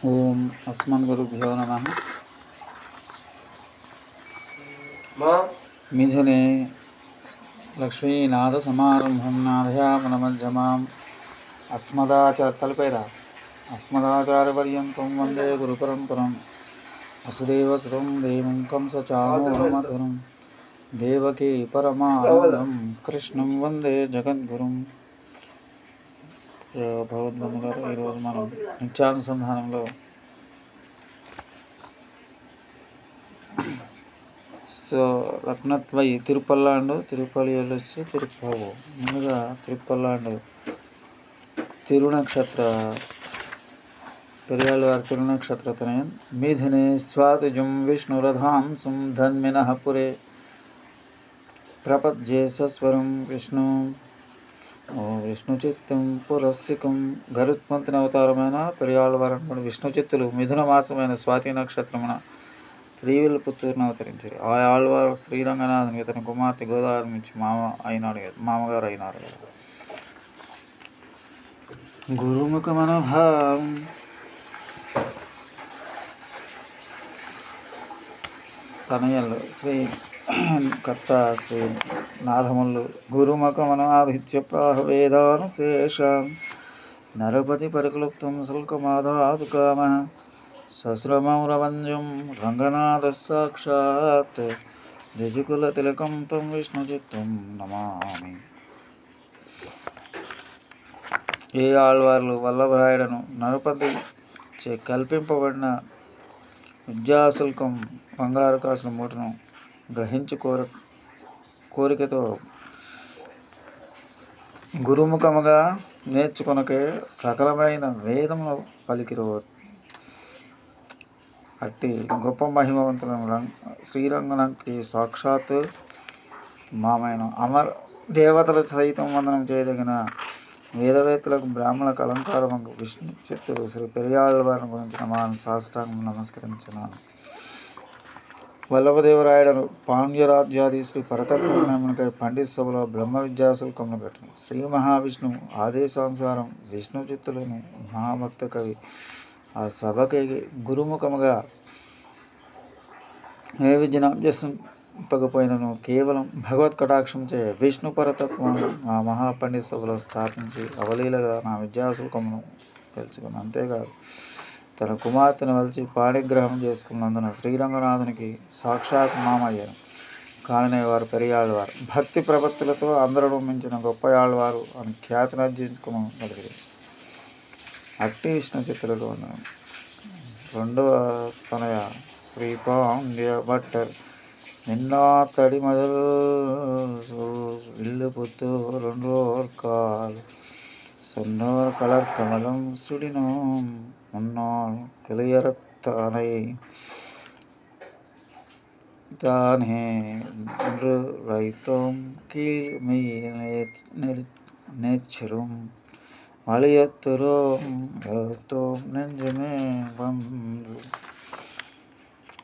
ఓం అస్మద్గురుభ్యో నమః. మిథునే లక్ష్మీనాథసమారంభం నాథయామునమధ్యమాం అస్మదాచార్యపర్యంతం వందే గురుపరంపరం. వసుదేవసుతం దేవం కంసచానూరమర్దనం దేవకీ పరమానందం కృష్ణం వందే జగద్గురుం. భగవద్బంధు గారు, ఈరోజు మనం నిత్యానుసంధానంలో రత్నత్వై తిరుపల్లాండు తిరుపల్లి వచ్చి తిరుపవు. ముందుగా తిరుపల్లాండు తిరునక్షత్ర పెరియాళ్ళవారి తిరునక్షత్ర తనయం. మిథునే స్వాతిజం విష్ణురథాంసం ధన్మినః పురే ప్రపద్యే సస్వరం విష్ణుచిత్తం పురస్సికం. గరుత్మంతుని అవతారమైన పెరియాళ్ళవారు విష్ణు చిత్తులు మిథున మాసమైన స్వాతి నక్షత్రమున శ్రీవిల్లిపుత్తూరును అవతరించారు. ఆ ఆళ్వారు శ్రీరంగనాథునికి తన కుమార్తె గోదావరి నుంచి మామగారు అయినారు. గురుముఖమనభావం తనయలు శ్రీ కర్త శ్రీ నాథములు గురుముఖమనాధిత్య ప్రాహవేదానుశేషం నరపతి పరిక్లుప్తం శుల్కమాధాదుకామ సశ్రమౌరవంజం రంగనాథ సాక్షాత్ దిజుకుల తిలకం తం విష్ణుచిత్తం నమామి. ఏ ఆళ్వార్లు వల్లభరాయుడను నరపతి చే కల్పింపబడిన విద్యాశుల్కం బంగారు కాసిన మూటను గ్రహించి కోరికతో గురుముఖముగా నేర్చుకొనకే సకలమైన వేదమును పలికిరో. అట్టి గొప్ప మహిమవంతులను శ్రీరంగనాథునికి సాక్షాత్ మామైన అమర్ దేవతల సైతం వందనం చేయదగిన వేదవేత్తలకు బ్రాహ్మణులకు అలంకారము విష్ణు చిత్తుడు శ్రీ పెరియాళ్ళవారిని గురించిన మా సాష్టాంగం నమస్కరించున్నాను. వల్లభదేవరాయుడు పాండ్యరాజ్యాది శ్రీ పరతత్వకై పండిత్ సభలో బ్రహ్మ విద్యాశుల్కమును కట్టిన శ్రీ మహావిష్ణువు ఆదేశానుసారం విష్ణు చిత్తులను మహాభక్త కవి ఆ సభకి గురుముఖముగా ఏ విద్యను అభ్యసింపకపోయినను కేవలం భగవత్ కటాక్షంచే విష్ణు పరతత్వం ఆ మహాపండిత సభలో స్థాపించి అవలీలగా నా విద్యాశుల్కమును గెలుచుకుని, అంతేకాదు తన కుమార్తెను వలిచి పాణిగ్రహం చేసుకున్నందున శ్రీరంగనాథునికి సాక్షాత్ మామయ్యాను. కాననే వారు పెరియాళ్ళవారు భక్తి ప్రపత్తులతో అందరూ మించిన గొప్ప ఆళ్వారు అని ఖ్యాతినర్జించుకోగలిగారు. అట్టి విష్ణు చిత్తులలో రెండవ తనయ శ్రీ పాండ్య భట్టర్ నిన్నా తడి మొదలు ఇల్లు పుత్తూ రెండోర్ కాల్ சொன்னோர் கலர் கமலம் சுடினோம் முன்னாள் கிளையறத்தானை தானே என்று வைத்தோம் கீழ் மெய் நேர்ச்சிரும் వలియత్తురోం ఎత్తుం నెంజమే బంధు.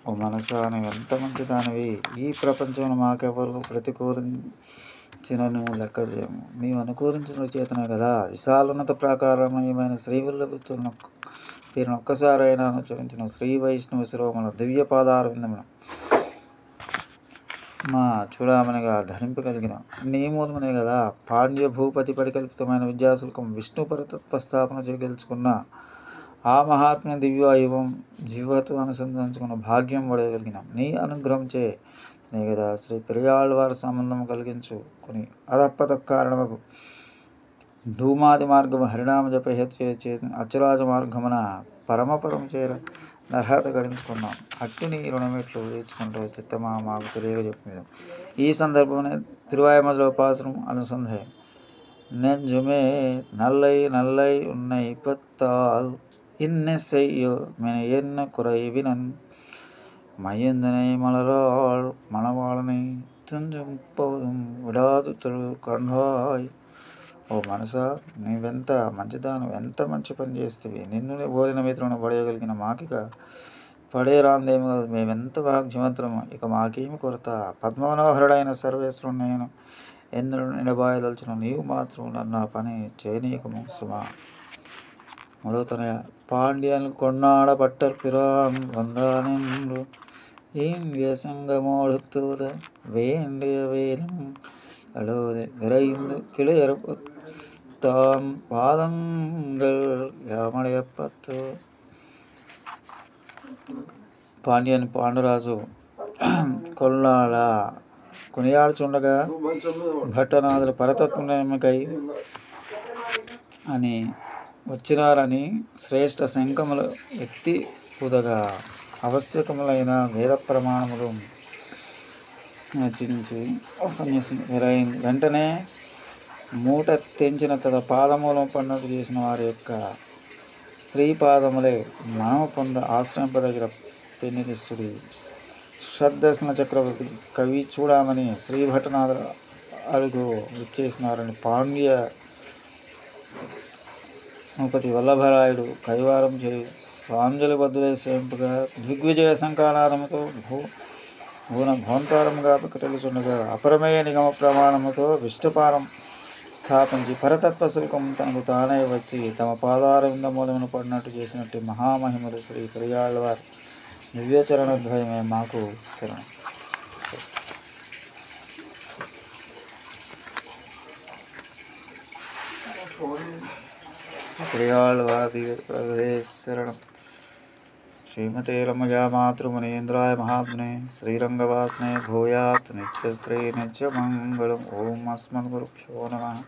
ఓ మనసా, నువ్వు ఎంత మంచిదానివి, ఈ ప్రపంచంలో మాకెవరు ప్రతికూరించినను లెక్క చేయము, నీవు అనుకూరించిన చేతనే కదా. విశాలోన్నత ప్రాకారమయమైన శ్రీవిల్లిపుత్తూరును పేరును ఒక్కసారైనా అనుచరించిన శ్రీ వైష్ణవ శిరోమణ దివ్య పాదార విందమును మా చూడమనిగా ధరింపగలిగిన నీ మూలమనే కదా పాండ్య భూపతి పరికల్పితమైన విద్యాశుల్కం విష్ణు పరతత్వ స్థాపన చేయగలుచుకున్న ఆ మహాత్మ దివ్యాయువం జీవతో అనుసంధానించుకున్న భాగ్యం పడగలిగిన నీ అనుగ్రహం చే నే కదా శ్రీ పెరియాళ్ళవారి సంబంధం కలిగించుకొని అదప్పత కారణము ధూమాది మార్గము హరినామ జప హేతు చే అచురాజ మార్గమున పరమపరం చేర అర్హత గడించుకున్నాం. అట్టి నీ రుణమెట్లు తీర్చుకుంటూ చిత్తమా మాకు తెలియజెప్పిన ఈ సందర్భంలో తిరువాయమజల ఉపాసనం అనుసంధాయం నెంజుమే నల్లై నల్లై ఉన్నై పత్తాల్ ఇన్నె செய்யோ మెన என்ன குறைவினன் மையந்தனை மலராள் மணவாளனை துంజం పోదుం విడాదు తొడు కండాయ్. ఓ మనసా, నీవెంత మంచిదాను, ఎంత మంచి పని చేస్తేవి. నిన్ను ఓరిన మిత్రులను పడేయగలిగిన మాకిక పడేరాందేమి కాదు. మేమెంత భాగ్యవంతులము, ఇక మాకేమి కొరత. పద్మమనోహరుడైన సర్వేశ్వరుడు నేను ఎన్నడూ నిడబాయదలుచును, నీవు మాత్రం నన్ను ఆ పని చేయనీయకము సుమా. மூடத்தனைய பாண்டியன் கொண்டாட பட்டர் பிரான் வந்தானென்று இந்திய சங்கமோடுத்தூத வேண்டிய வேலும் அலோது விரைந்து கிளையறப்பு தான் பாதங்கள் యామడయప్పత్తు. పాండ్యన్ పాండురాజు కొల్లాడ కొనియాడుచుండగా భట్టనాథులు పరతత్వకై అని వచ్చినారని శ్రేష్ఠ శంఖములు ఎత్తి ఉదగా ఆవశ్యకములైన వేద ప్రమాణములు రచించి ఉపన్యసించి వెంటనే మూట తెంచిన తన పాదమూలం పన్నట్టు చేసిన వారి యొక్క శ్రీపాదములే మనము పొంద ఆశ్రయింపదగిన పెన్నిదిస్తుడి షడ్దర్శన చక్రవర్తి కవి చూడమని శ్రీభట్టనాథ అడుగు విచ్చేసినారని పాండ్య నృపతి వల్లభరాయుడు కైవారం చేయి స్వాంజలి బద్దులై సేంపుగా దిగ్విజయ సంకానారముతో భోంతారముగా ప్రకటించుండగా అపరమేయ నిగమ ప్రమాణముతో విష్ణుపారం స్థాపించి పరతత్వ శుల్కం తనకు తానే వచ్చి తమ పాదారవింద మూలమును పడినట్టు చేసినట్టు మహామహిమలు శ్రీ పెరియాళ్ళవారి దివ్యచరణద్వయమే మాకు శరణం. పెరియాళ్ళవారి దివ్య శరణం. శ్రీమతే రమయా మాతృమునీంద్రాయ మహాత్మనే శ్రీరంగవాసనే భూయాత్ నిత్యశ్రీ నిత్యమంగళం. ఓం అస్మద్గురుభ్యో నమః.